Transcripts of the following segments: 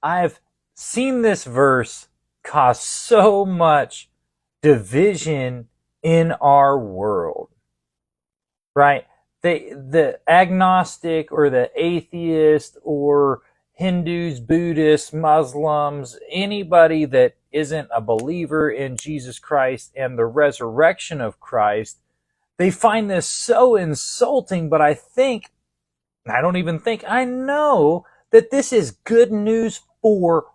I've seen this verse cause so much division in our world, right? The agnostic or the atheist or Hindus, Buddhists, Muslims, anybody that isn't a believer in Jesus Christ and the resurrection of Christ, they find this so insulting, but I don't even think, I know that this is good news for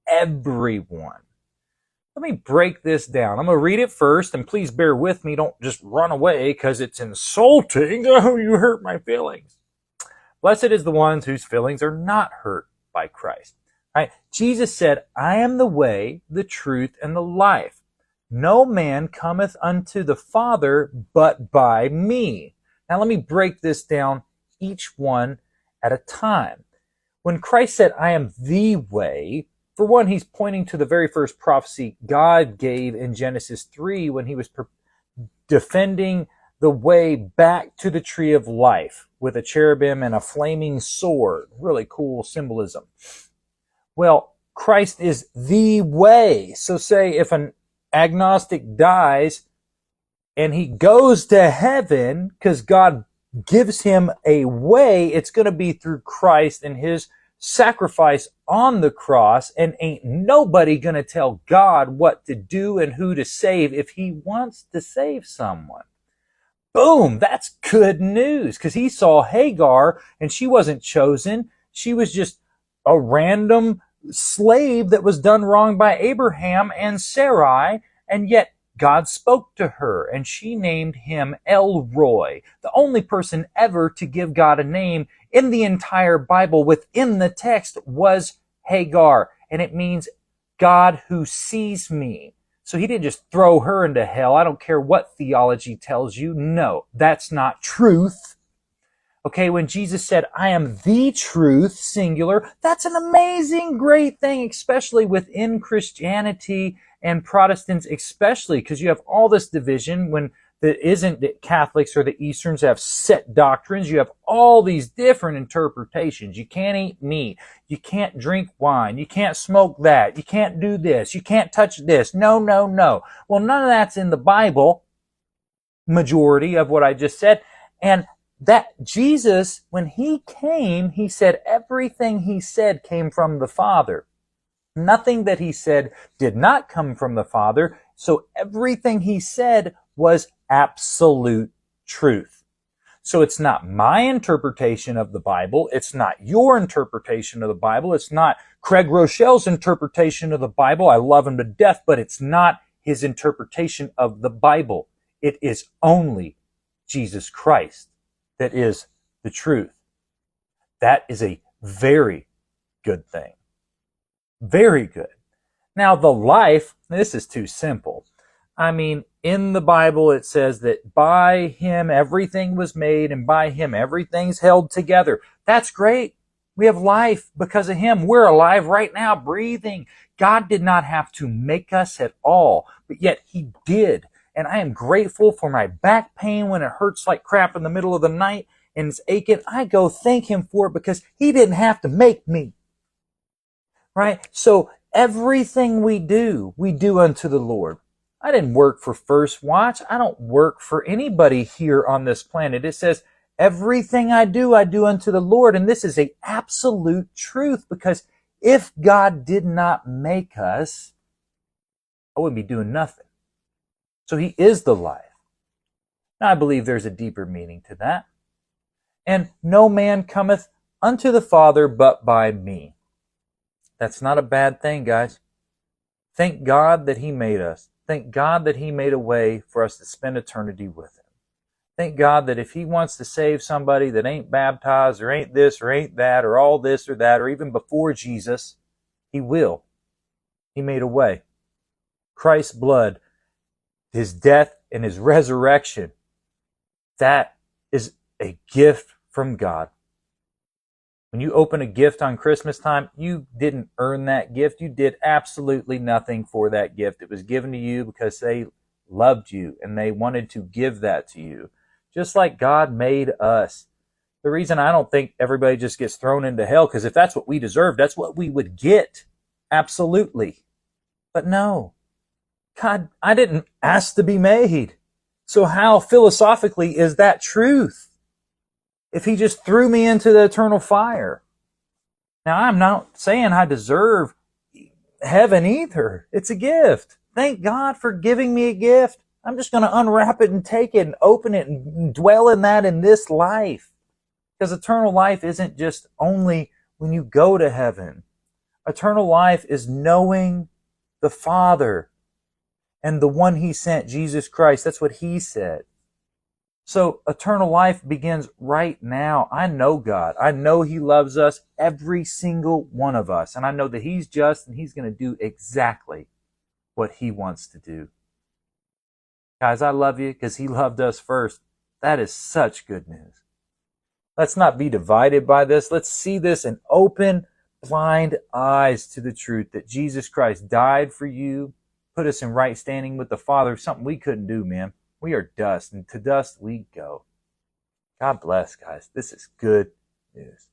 everyone. Let me break this down. I'm going to read it first, and please bear with me. Don't just run away because it's insulting. Oh, you hurt my feelings. Blessed is the ones whose feelings are not hurt by Christ. Right? Jesus said, I am the way, the truth, and the life. No man cometh unto the Father but by me. Now let me break this down, each one at a time. When Christ said, I am the way, for one, he's pointing to the very first prophecy God gave in Genesis 3 when he was defending the way back to the tree of life with a cherubim and a flaming sword. Really cool symbolism. Well, Christ is the way. So say if an agnostic dies and he goes to heaven because God gives him a way, it's going to be through Christ and his sacrifice on the cross, and ain't nobody going to tell God what to do and who to save if he wants to save someone. Boom, that's good news, because he saw Hagar and she wasn't chosen. She was just a random slave that was done wrong by Abraham and Sarai, and yet God spoke to her and she named him El Roi, the only person ever to give God a name in the entire Bible within the text was Hagar, and it means God who sees me. So he didn't just throw her into hell. I don't care what theology tells you. No, that's not truth. Okay, when Jesus said, I am the truth, singular, that's an amazing, great thing, especially within Christianity and Protestants especially, because you have all this division when that isn't that Catholics or the Easterns have set doctrines. You have all these different interpretations. You can't eat meat. You can't drink wine. You can't smoke that. You can't do this. You can't touch this. No, no, no. Well, none of that's in the Bible, majority of what I just said. And that Jesus, when he came, he said everything he said came from the Father. Nothing that he said did not come from the Father. So everything he said was absolute truth. So it's not my interpretation of the Bible. It's not your interpretation of the Bible. It's not Craig Rochelle's interpretation of the Bible. I love him to death, but it's not his interpretation of the Bible. It is only Jesus Christ that is the truth. That is a very good thing. Very good. Now the life, this is too simple. I mean, in the Bible it says that by him everything was made and by him everything's held together. That's great. We have life because of him. We're alive right now, breathing. God did not have to make us at all, but yet he did. And I am grateful for my back pain when it hurts like crap in the middle of the night and it's aching. I go thank him for it because he didn't have to make me. Right? So everything we do unto the Lord. I didn't work for First Watch. I don't work for anybody here on this planet. It says, everything I do unto the Lord. And this is an absolute truth, because if God did not make us, I wouldn't be doing nothing. So he is the life. Now I believe there's a deeper meaning to that. And no man cometh unto the Father but by me. That's not a bad thing, guys. Thank God that he made us. Thank God that he made a way for us to spend eternity with him. Thank God that if he wants to save somebody that ain't baptized or ain't this or ain't that or all this or that or even before Jesus, he will. He made a way. Christ's blood, his death and his resurrection, that is a gift from God. When you open a gift on Christmas time, you didn't earn that gift. You did absolutely nothing for that gift. It was given to you because they loved you and they wanted to give that to you. Just like God made us. The reason I don't think everybody just gets thrown into hell, because if that's what we deserve, that's what we would get. Absolutely. But no. God, I didn't ask to be made. So how philosophically is that truth? If he just threw me into the eternal fire. Now, I'm not saying I deserve heaven either. It's a gift. Thank God for giving me a gift. I'm just going to unwrap it and take it and open it and dwell in that in this life. Because eternal life isn't just only when you go to heaven. Eternal life is knowing the Father and the one he sent, Jesus Christ. That's what he said. So eternal life begins right now. I know God. I know he loves us, every single one of us. And I know that he's just and he's going to do exactly what he wants to do. Guys, I love you because he loved us first. That is such good news. Let's not be divided by this. Let's see this and open blind eyes to the truth that Jesus Christ died for you, put us in right standing with the Father, something we couldn't do, man. We are dust, and to dust we go. God bless, guys. This is good news.